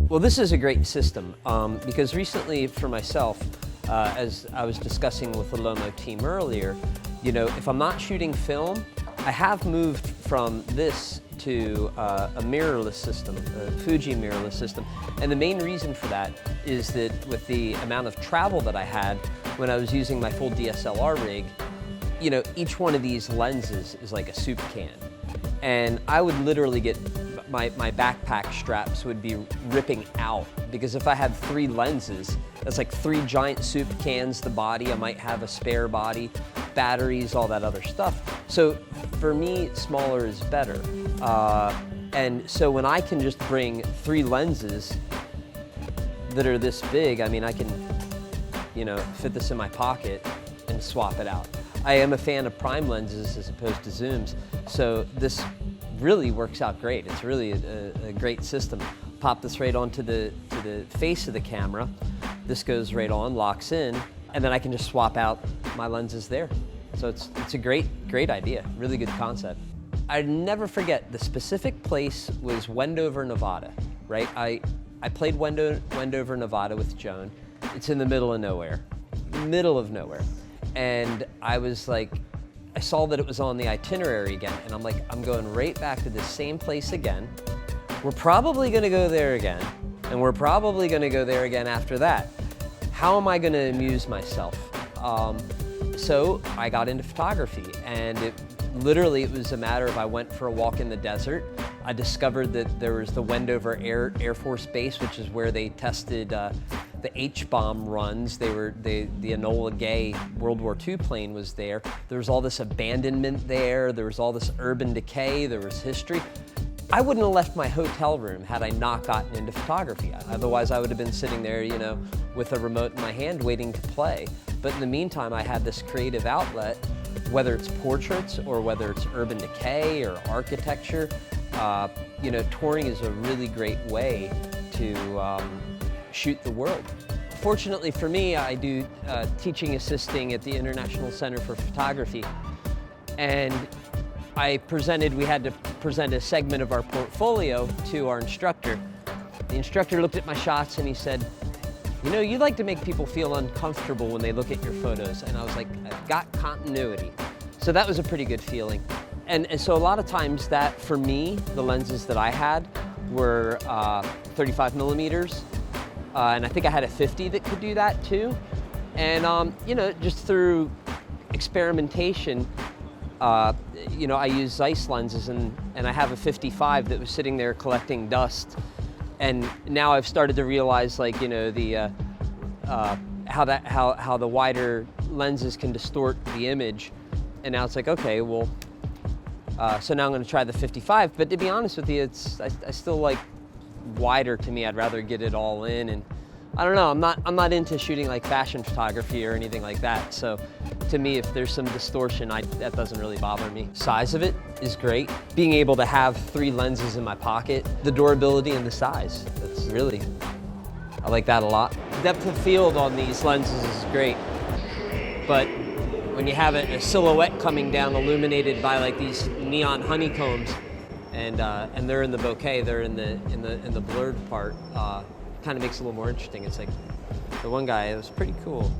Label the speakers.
Speaker 1: Well, this is a great system because recently for myself, as I was discussing with the Lomo team earlier, you know, if I'm not shooting film, I have moved from this to a mirrorless system, a Fuji mirrorless system. And the main reason for that is that with the amount of travel that I had when I was using my full DSLR rig, you know, each one of these lenses is like a soup can. And I would literally get, my backpack straps would be ripping out because if I had 3 lenses, that's like 3 giant soup cans, the body, I might have a spare body, batteries, all that other stuff. So for me, smaller is better. And so when I can just bring 3 lenses that are this big, I mean, I can, you know, fit this in my pocket and swap it out. I am a fan of prime lenses as opposed to zooms, so this really works out great. It's really a great system. Pop this right onto the face of the camera. This goes right on, locks in, and then I can just swap out my lenses there. So it's a great idea, really good concept. I'd never forget, the specific place was Wendover, Nevada, right? I played Wendover, Nevada with Joan. It's in the middle of nowhere. And I was like, I saw that it was on the itinerary again, and I'm like, I'm going right back to the same place again. We're probably gonna go there again, and we're probably gonna go there again after that. How am I gonna amuse myself? So I got into photography, and it was a matter of I went for a walk in the desert. I discovered that there was the Wendover Air Force Base, which is where they tested the H-bomb runs. The Enola Gay World War II plane was there. There was all this abandonment there. There was all this urban decay. There was history. I wouldn't have left my hotel room had I not gotten into photography. Otherwise, I would have been sitting there, you know, with a remote in my hand waiting to play. But in the meantime, I had this creative outlet, whether it's portraits or whether it's urban decay or architecture. You know, touring is a really great way to shoot the world. Fortunately for me, I do teaching assisting at the International Center for Photography, and we had to present a segment of our portfolio to our instructor. The instructor looked at my shots and he said, you know, you like to make people feel uncomfortable when they look at your photos. And I was like, I've got continuity. So that was a pretty good feeling. And so a lot of times that, for me, the lenses that I had were 35 millimeters. And I think I had a 50 that could do that too. And you know, just through experimentation, you know, I use Zeiss lenses, and I have a 55 that was sitting there collecting dust. And now I've started to realize, like, you know, the how the wider lenses can distort the image. And now it's like, okay, well, so now I'm going to try the 55. But to be honest with you, I still like wider. To me, I'd rather get it all in. And I don't know, I'm not into shooting like fashion photography or anything like that. So to me, if there's some distortion, that doesn't really bother me. Size of it is great. Being able to have 3 lenses in my pocket, the durability and the size, I like that a lot. Depth of field on these lenses is great, but when you have a silhouette coming down illuminated by like these neon honeycombs, and they're in the bokeh, they're in the blurred part, kind of makes it a little more interesting. It's like the one guy, it was pretty cool.